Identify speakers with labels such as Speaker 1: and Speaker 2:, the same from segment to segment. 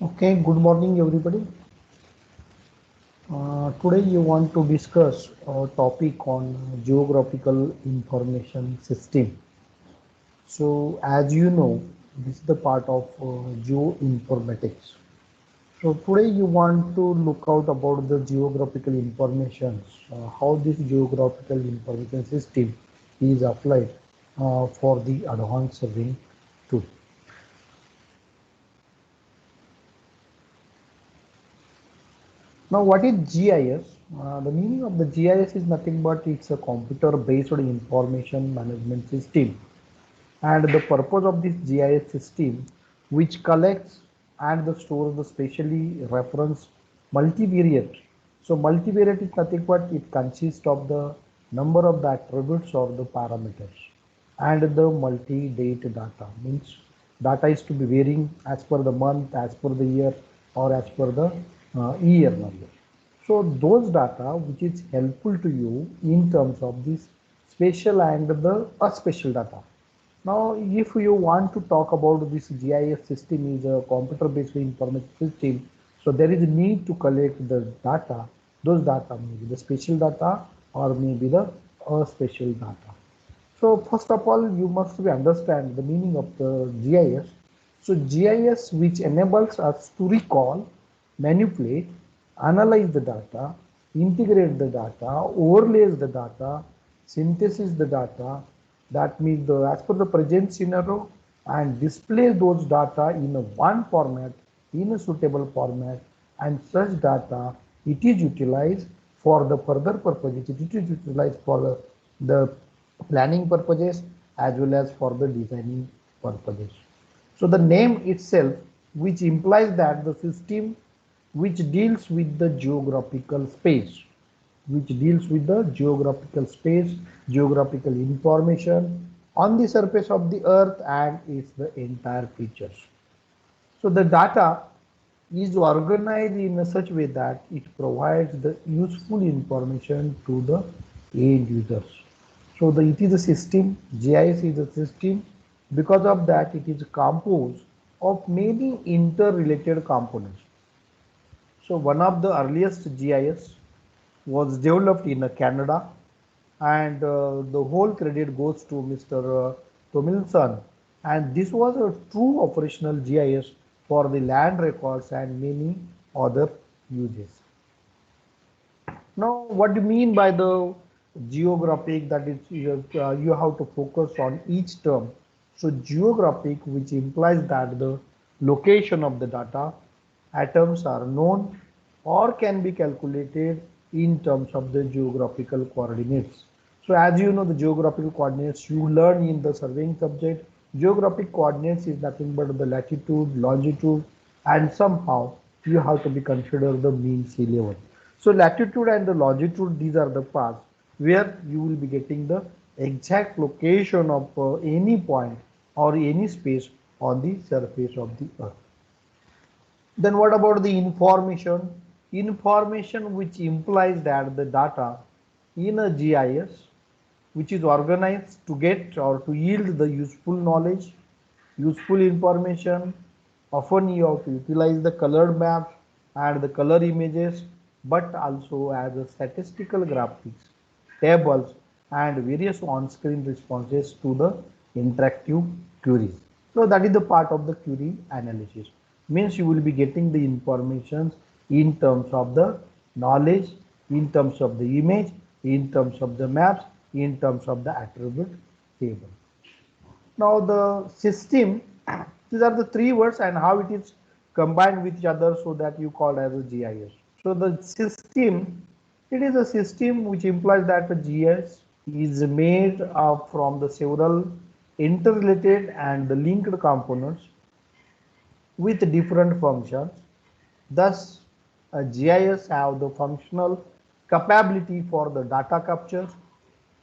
Speaker 1: Okay, good morning everybody. Today you want to discuss a topic on geographical information system. So as you know, this is the part of geoinformatics. So today you want to look out about the geographical information, how this geographical information system is applied for the advanced surveying tool. Now, what is GIS? The meaning of the GIS is nothing but it's a computer-based information management system, and the purpose of this GIS system, which collects and the stores the specially reference multivariate. So, multivariate is nothing but it consists of the number of the attributes or the parameters, and the multi-date data means data is to be varying as per the month, as per the year, or as per the year number. So those data which is helpful to you in terms of this spatial and the spatial data. Now, if you want to talk about this GIS system is a computer-based information system, so there is a need to collect the data. Those data may be the spatial data or maybe the spatial data. So first of all, you must be understand the meaning of the GIS. So GIS which enables us to recall, manipulate, analyze the data, integrate the data, overlays the data, synthesis the data, that means the as per the present scenario, and display those data in a one format, in a suitable format, and such data it is utilized for the further purposes. It is utilized for the planning purposes as well as for the designing purposes. So the name itself, which implies that the system which deals with the geographical space, geographical information on the surface of the earth and its the entire features. So the data is organized in such way that it provides the useful information to the end users. So it is a system, GIS is a system. Because of that, it is composed of many interrelated components. So one of the earliest GIS was developed in Canada, and the whole credit goes to Mr. Tomlinson. And this was a true operational GIS for the land records and many other uses. Now, what do you mean by the geographic? That is, you have to focus on each term. So, geographic, which implies that the location of the data, atoms are known or can be calculated in terms of the geographical coordinates. So, as you know, the geographical coordinates you learn in the surveying subject. Geographic coordinates is nothing but the latitude, longitude, and somehow you have to be considered the mean sea level. So latitude and the longitude, these are the paths where you will be getting the exact location of any point or any space on the surface of the earth. Then what about the information? Information which implies that the data in a GIS which is organized to get or to yield the useful knowledge, useful information. Often you have to utilize the colored maps and the color images, but also as a statistical graphics, tables, and various on-screen responses to the interactive queries. So that is the part of the query analysis. Means you will be getting the information in terms of the knowledge, in terms of the image, in terms of the maps, in terms of the attribute table. Now the system, these are the three words and how it is combined with each other so that you call as a GIS. So the system, it is a system which implies that the GIS is made up from the several interrelated and the linked components with different functions. Thus, a GIS have the functional capability for the data capture,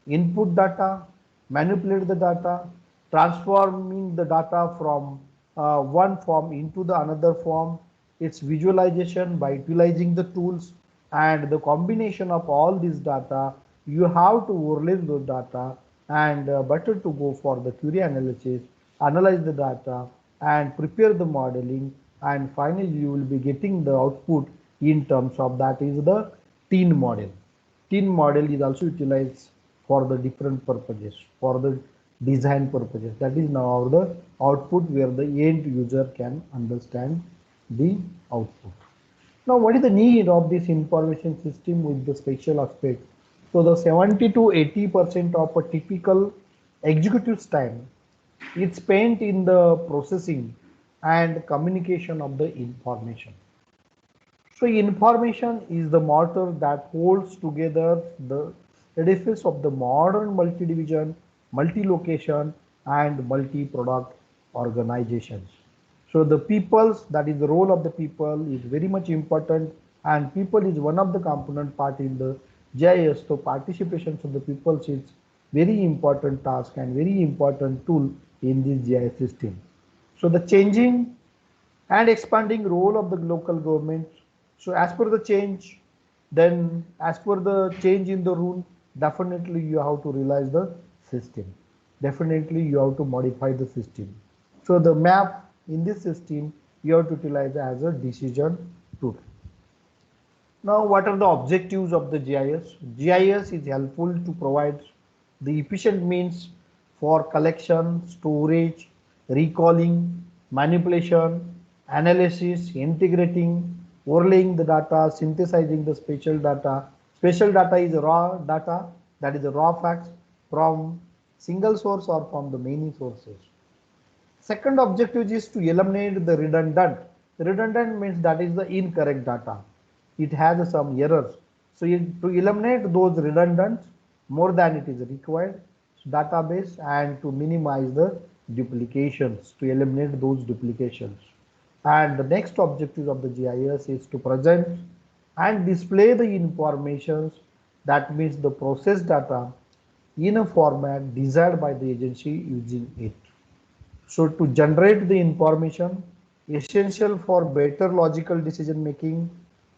Speaker 1: input data, manipulate the data, transforming the data from one form into the another form, its visualization by utilizing the tools, and the combination of all this data, you have to overlay those data and better to go for the query analysis, analyze the data and prepare the modeling and finally you will be getting the output in terms of that is the tin model. Tin model is also utilized for the different purposes, for the design purposes. That is now the output where the end user can understand the output. Now, what is the need of this information system with the spatial aspect? So, the 70 to 80% of a typical executive's time is spent in the processing and communication of the information. So, information is the mortar that holds together the edifice of the modern multi-division, multi-location, and multi-product organizations. So, the peoples, that is the role of the people, is very much important, and people is one of the component part in the GIS. So, participation of the peoples is very important task and very important tool in this GIS system. So, the changing and expanding role of the local government. So as per the change, then as per the change in the rule, definitely you have to realize the system. Definitely you have to modify the system. So the map in this system you have to utilize as a decision tool. Now, what are the objectives of the GIS? GIS is helpful to provide the efficient means for collection, storage, recalling, manipulation, analysis, integrating, overlaying the data, synthesizing the spatial data. Spatial data is raw data, that is the raw facts from single source or from the many sources. Second objective is to eliminate the redundant. Redundant means that is the incorrect data. It has some errors. So to eliminate those redundant more than it is required database and to minimize the duplications, to eliminate those duplications. And the next objective of the GIS is to present and display the informations, that means the process data, in a format desired by the agency using it. So to generate the information essential for better logical decision making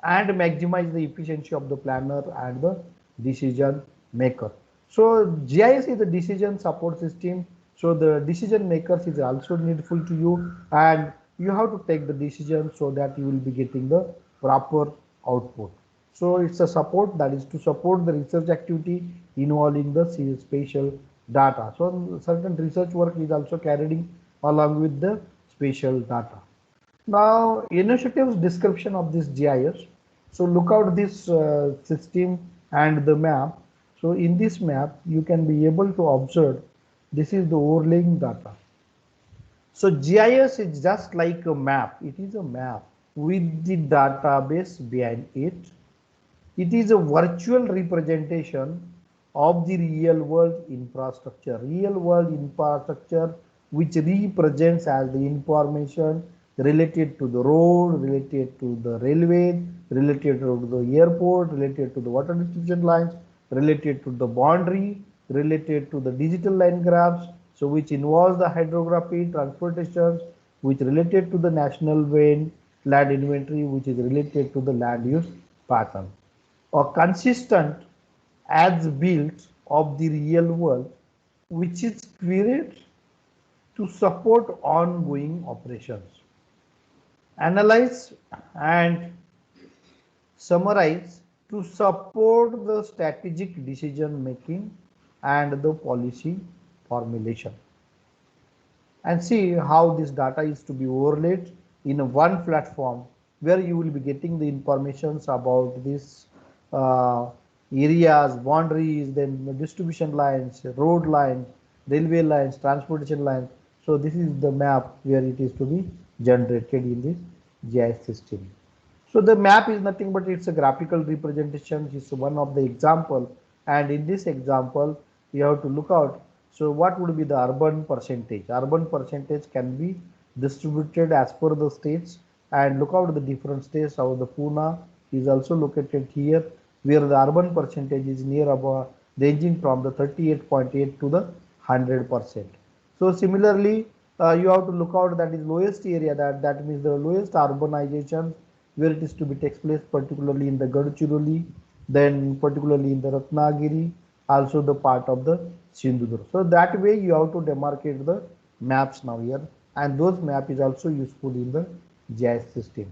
Speaker 1: and maximize the efficiency of the planner and the decision maker. So GIS is a decision support system. So the decision makers is also needful to you, and you have to take the decision so that you will be getting the proper output. So it's a support, that is to support the research activity involving the spatial data. So certain research work is also carried along with the spatial data. Now, initiatives description of this GIS. So look out this system and the map. So in this map, you can be able to observe this is the overlaying data. So GIS is just like a map. It is a map with the database behind it. It is a virtual representation of the real world infrastructure. Real world infrastructure which represents as the information related to the road, related to the railway, related to the airport, related to the water distribution lines, related to the boundary, related to the digital line graphs, so which involves the hydrography, transportation, which related to the national land inventory, which is related to the land use pattern. A consistent as built of the real world, which is created to support ongoing operations. Analyze and summarize to support the strategic decision making and the policy formulation. And see how this data is to be overlaid in one platform where you will be getting the informations about this areas, boundaries, then the distribution lines, road lines, railway lines, transportation lines. So this is the map where it is to be generated in this GIS system. So the map is nothing but it's a graphical representation. It's one of the example, and in this example you have to look out. So what would be the urban percentage? Urban percentage can be distributed as per the states, and look out the different states. How the Pune is also located here, where the urban percentage is near about ranging from the 38.8 to the 100%. So similarly, you have to look out that is lowest area, that means the lowest urbanization where it is to be takes place, particularly in the Gadchiroli, then particularly in the Ratnagiri, also the part of the Sindhudurg. So that way you have to demarcate the maps now here, and those map is also useful in the GIS system.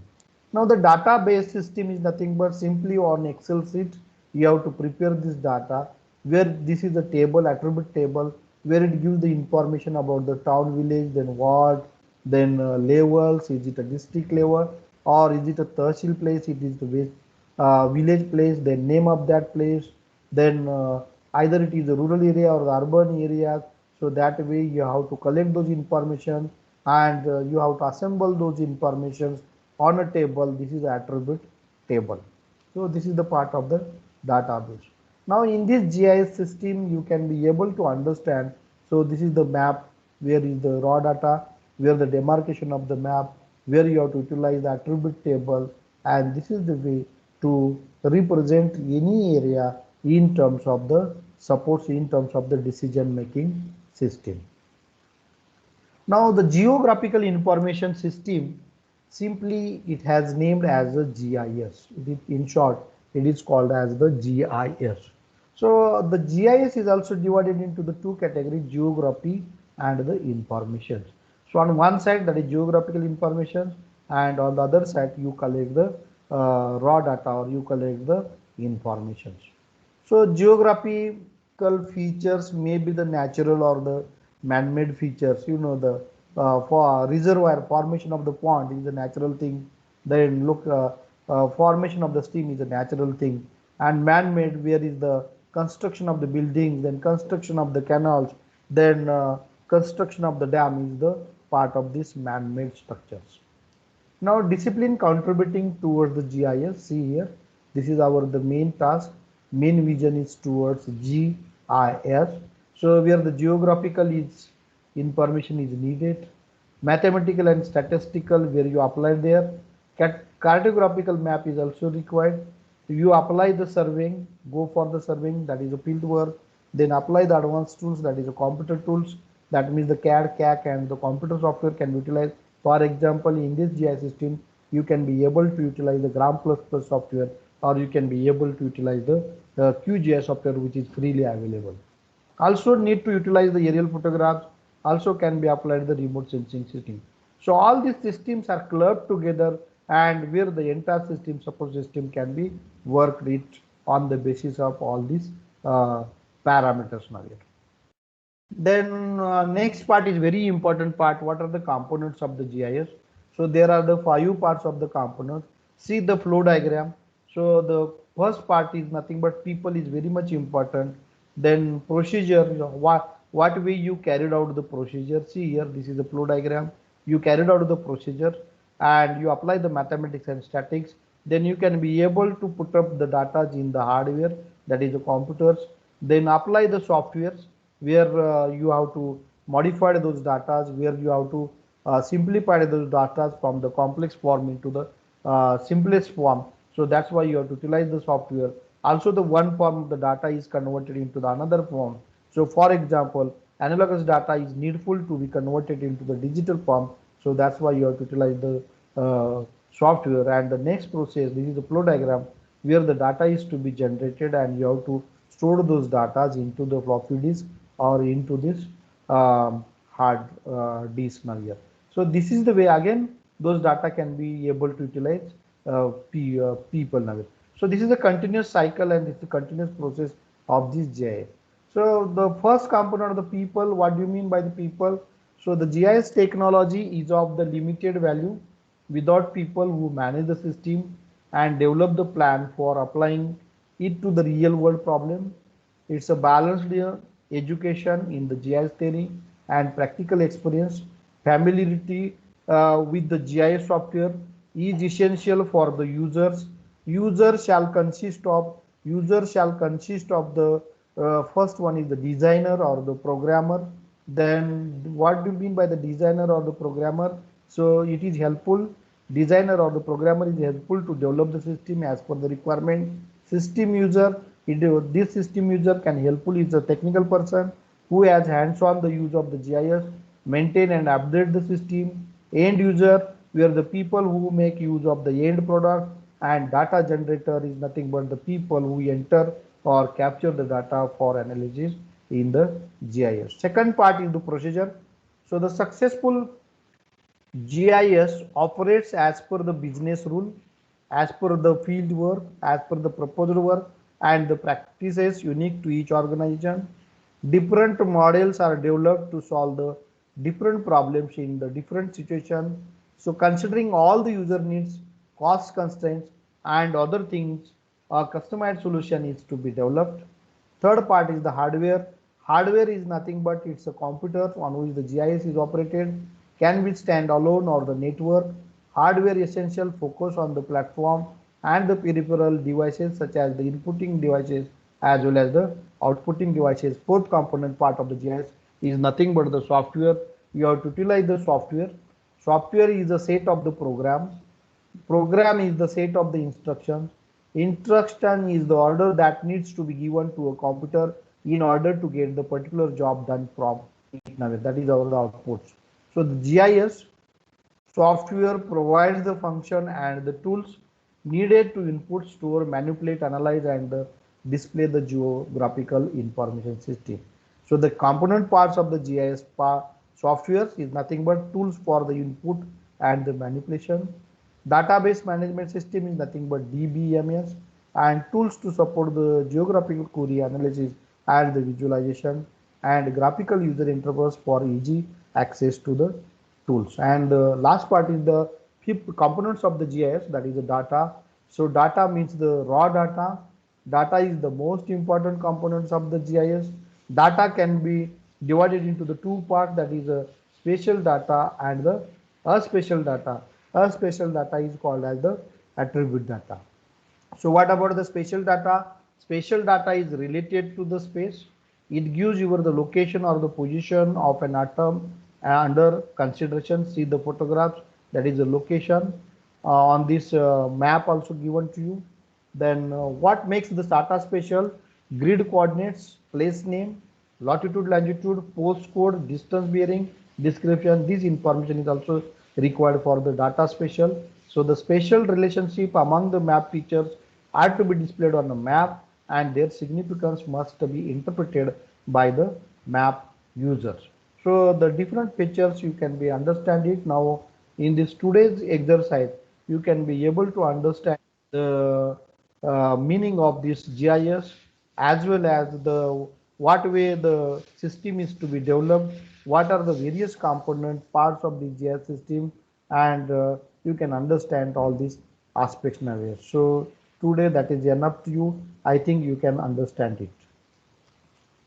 Speaker 1: Now the database system is nothing but simply on Excel sheet. You have to prepare this data where this is a table, attribute table, where it gives the information about the town, village, then what, then levels, is it a district level or is it a Tahsil place, it is the village place, then name of that place, then either it is a rural area or the urban area. So that way you have to collect those information and you have to assemble those informations on a table. This is the attribute table. So this is the part of the database. Now in this GIS system you can be able to understand. So this is the map, where is the raw data, where the demarcation of the map, where you have to utilize the attribute table, and this is the way to represent any area in terms of the supports, in terms of the decision making system. Now the geographical information system, simply it has named as a GIS. In short, it is called as the GIS. So the GIS is also divided into the two categories, geography and the information. So on one side that is geographical information, and on the other side you collect the raw data or you collect the information. So geographical features may be the natural or the man-made features. You know, the for reservoir formation of the pond is a natural thing. Then look, formation of the stream is a natural thing, and man-made, where is the construction of the buildings, then construction of the canals, then construction of the dam is the part of this man-made structures. Now discipline contributing towards the GIS, see here, this is our the main task, main vision is towards GIS. So where the geographical is information is needed, mathematical and statistical where you apply there, cartographical map is also required. You apply the surveying, go for the surveying, that is a field work, then apply the advanced tools, that is the computer tools, that means the CAD, CAC and the computer software can be utilized. For example, in this GIS system, you can be able to utilize the Gram++ software, or you can be able to utilize the QGIS software, which is freely available. Also need to utilize the aerial photographs, also can be applied the remote sensing system. So all these systems are clubbed together, and where the entire system, support system, can be worked it on the basis of all these parameters now here. Then next part is very important part. What are the components of the GIS? So there are the 5 parts of the components. See the flow diagram. So the first part is nothing but people is very much important. Then procedure, what way you carried out the procedure. See here, this is the flow diagram. You carried out the procedure and you apply the mathematics and statics. Then you can be able to put up the data in the hardware, that is the computers. Then apply the softwares where you have to modify those data, where you have to simplify those data from the complex form into the simplest form. So that's why you have to utilize the software. Also the one form of the data is converted into the another form. So for example, analogous data is needful to be converted into the digital form. So that's why you have to utilize the software. And the next process, this is the flow diagram where the data is to be generated, and you have to store those data into the floppy disk or into this hard disk now here. So this is the way again those data can be able to utilize people now. So this is a continuous cycle and it's a continuous process of this GIS. So the first component of the people, what do you mean by the people? So the GIS technology is of the limited value without people who manage the system and develop the plan for applying it to the real world problem. It's a balanced education in the GIS theory and practical experience. Familiarity with the GIS software is essential for the users. Users shall consist of the first one is the designer or the programmer. Then what do you mean by the designer or the programmer? So it is helpful. Designer or the programmer is helpful to develop the system as per the requirement. System user, this system user can helpful is a technical person who has hands-on the use of the GIS, maintain and update the system. End user, where the people who make use of the end product, and data generator is nothing but the people who enter or capture the data for analysis in the GIS. Second part is the procedure. So the successful GIS operates as per the business rule, as per the field work, as per the proposed work, and the practices unique to each organization. Different models are developed to solve the different problems in the different situation. So considering all the user needs, cost constraints, and other things, a customized solution is to be developed. Third part is the hardware. Hardware is nothing but it's a computer on which the GIS is operated, can be stand alone or the network. Hardware essential focus on the platform and the peripheral devices such as the inputting devices as well as the outputting devices. Fourth component part of the GIS is nothing but the software. You have to utilize the software. Software is a set of the programs. Program is the set of the instructions. Instruction is the order that needs to be given to a computer in order to get the particular job done from it. That is our outputs. So the GIS software provides the function and the tools needed to input, store, manipulate, analyze, and display the geographical information system. So the component parts of the GIS software is nothing but tools for the input and the manipulation. Database management system is nothing but DBMS, and tools to support the geographical query analysis and the visualization, and graphical user interface for easy access to the tools. And the last part is the fifth components of the GIS, that is the data. So data means the raw data. Data is the most important components of the GIS. Data can be divided into the two parts, that is a spatial data and the spatial data. Spatial data is called as the attribute data. So what about the spatial data? Spatial data is related to the space. It gives you the location or the position of an atom under consideration. See the photographs, that is the location on this map also given to you. Then what makes the data spatial? Grid coordinates, place name, latitude, longitude, postcode, distance bearing, description. This information is also required for the data spatial. So the spatial relationship among the map features are to be displayed on the map, and their significance must be interpreted by the map users. So the different features you can be understand it now in this today's exercise. You can be able to understand the meaning of this GIS as well as the what way the system is to be developed, what are the various component parts of the GIS system, and you can understand all these aspects nowadays. So today that is enough to you. I think you can understand it.